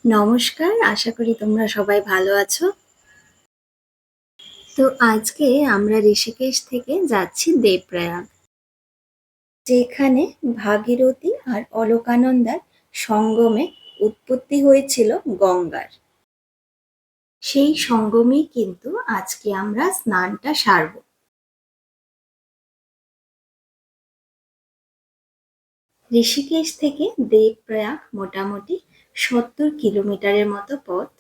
নমস্কার, আশা করি তোমরা সবাই ভালো আছো। তো আজকে আমরা ঋষিকেশ থেকে যাচ্ছি দেবপ্রয়াগ। যেখানে ভাগীরথী আর অলকানন্দার সঙ্গমে উৎপত্তি হয়েছিল গঙ্গার। সেই সঙ্গমেই কিন্তু আজকে আমরা স্নানটা সারব। ঋষিকেশ থেকে দেবপ্রয়াগ মোটামুটি ৭০ কিলোমিটারের মতো পথ।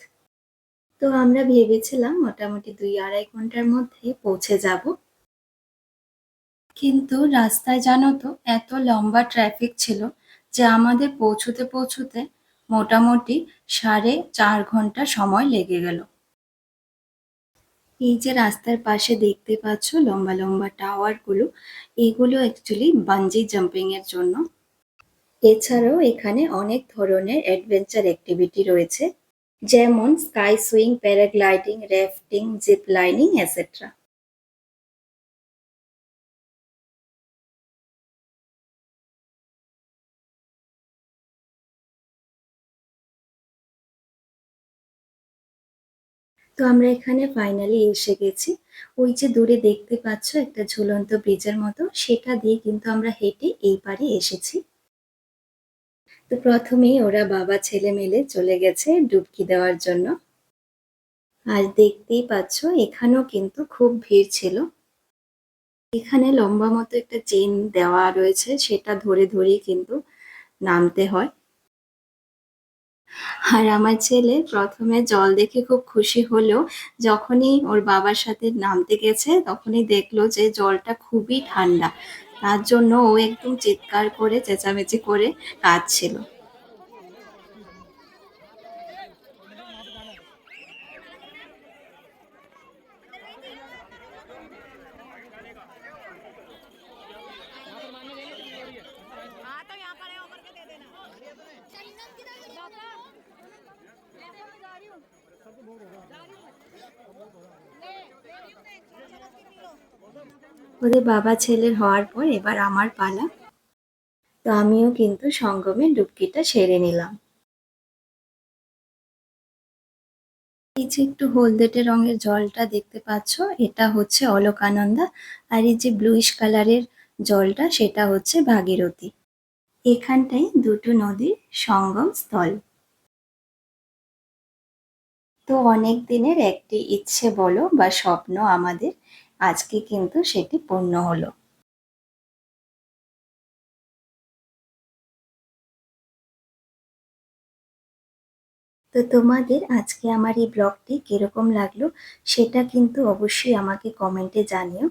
তো আমরা ভেবেছিলাম মোটামুটি ২-২.৫ ঘন্টার মধ্যে পৌঁছে যাব। কিন্তু রাস্তায় জানো তো এত লম্বা ট্রাফিক ছিল যে আমাদের পৌঁছতে পৌঁছতে মোটামুটি ৪.৫ ঘন্টা সময় লেগে গেল। এই যে রাস্তার পাশে দেখতে পাচ্ছ লম্বা লম্বা টাওয়ারগুলো, এগুলো অ্যাকচুয়ালি বানজি জাম্পিং এর জন্য। এছাড়াও এখানে অনেক ধরনের অ্যাডভেঞ্চার অ্যাক্টিভিটি রয়েছে, যেমন sky swing, paragliding, rafting, zip lining etcetera. তো আমরা এখানে ফাইনালি এসে গেছি। ওই যে দূরে দেখতে পাচ্ছ একটা ঝুলন্ত ব্রিজের মতো, সেটা দিয়ে কিন্তু আমরা হেঁটে এই পারে এসেছি। তো প্রথমেই ওরা বাবা ছেলে মিলে চলে গেছে ডুবকি দেওয়ার জন্য। আর দেখতেই পাচ্ছ এখানেও কিন্তু খুব ভিড় ছিল। এখানে লম্বা মতো একটা চেন দেওয়া রয়েছে, সেটা ধরে ধরেই কিন্তু নামতে হয়। আর আমার ছেলে প্রথমে জল দেখে খুব খুশি হলেও যখনই ওর বাবার সাথে নামতে গেছে তখনই দেখলো যে জলটা খুবই ঠান্ডা। তার জন্য ও একদম চিৎকার করে চেঁচামেচি করে কাঁদছিল। ওদের বাবা ছেলের হওয়ার পর এবার আমার পালা। তো আমিও কিন্তু সঙ্গমে ডুবকিটা সেরে নিলাম। এই যে একটু হলদেটে রঙের জলটা দেখতে পাচ্ছ, এটা হচ্ছে অলকানন্দা। আর এই যে ব্লুইশ কালারের জলটা, সেটা হচ্ছে ভাগীরথী। এখানটাই দুটো নদীর সঙ্গম স্থল। তো অনেক দিনের একটি ইচ্ছে বলো বা স্বপ্ন আমাদের আজকে কিন্তু সেটি পূর্ণ হলো। তো তোমাদের আজকে আমার এই ব্লগটি কিরকম লাগলো সেটা কিন্তু অবশ্যই আমাকে কমেন্টে জানিও।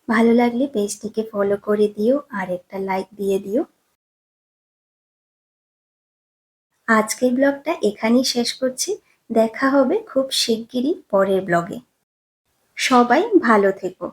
ভালো লাগলে পেজটিকে ফলো করে দিও আর একটা লাইক দিয়ে দিও। আজকের ব্লগটা এখানেই শেষ করছি। দেখা হবে খুব শিগগিরই পরের ব্লগে। সবাই ভালো থেকো।